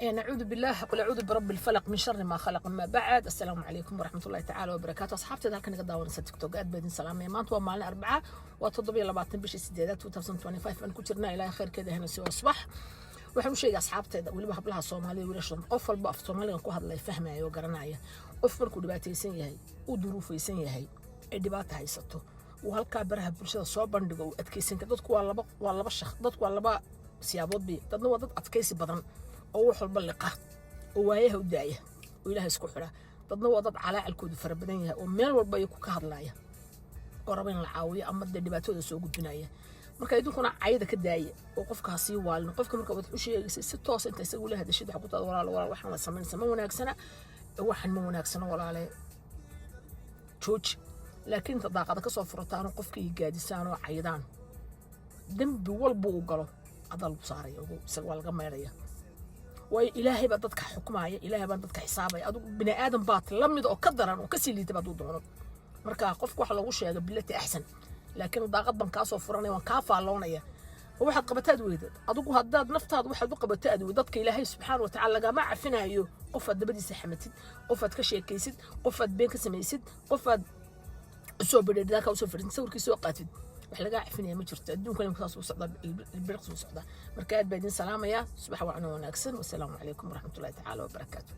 نعوذ بالله قل أعوذ برب الفلق من شر ما خلق. ما بعد، السلام عليكم ورحمة الله تعالى وبركاته. أصحابتي halkan iga daawanaysa TikTok aad baydin salaamay. maanta waa maalin Arbaca, waa 27 bishii 8 2025 aan ku jirnaa. ilaahay khayrkeeda hana soo asbax. waxaan u sheegay asxaabteeda waliba hablaha Soomaaliyeed wiilashan qof walba af Soomaaliga ku hadlay fahmayo oo garanaya. qof markuu dhibaataysan yahay uu duruufaysan yahay ee dhibaato haysato uu halka baraha bulshada soo bandhigo uu adkaysan karo. dadku waa laba shakhs, dadku waa laba siyaabood bi. dadna waa dad adkaysi badan oo wax walba liqa oo waayaha u daaya oo Ilaahay isku xira. dadna waa dad calaacalkoodu fara badan yahay oo meel walba ay ku ka hadlaaya oo raba in la caawiyo ama dhibaatooda soo gudbinaya. marka idinkuna cayda ka daaya oo qofkaasi waalin qofka marka wad u sheegaysa si toos inta isagu la hadashid waxa ku taad walaal waxaan la sameeyay ma wanaagsana waxaan ma wanaagsana walaale jooji. laakiin daaqada ka soo furataan qofkii gaadisaan oo caydaan dambi walba uu galo adal saarayo isaga laga meelaya. way ilaahay ba dadka xukumaaya, ilaahay ba dadka xisaabaya. adigu bini aadan baad la mid oo ka daran oo ka sii liita baad u doono. marka qofku waxa lagu sheegay bilati ahsan, laakiin daaqad ban ka soo furanay waan ka faaloonaya. waxaad qabataad weydad adigu haddaad naftaada waxaad u qabataad weyd dadka ilaahay subxaanahu wa ta'aala laga ma cafinayo. qofaad dabadiisa xamatid, qofaad ka sheekaysid, qofaad been ka samaysid, qofaad soo badheedada ka soo fadhiisid sawirkiisa oo qaatid wax laga cafinayo ma jirto. adduunkan intaas uu socda bilbiqs uu socda. marka aad baadin salaamaya subax wacna wanaagsan. wassalaamu calaykum waraxmatullaahi ta'aala wa barakaatuh.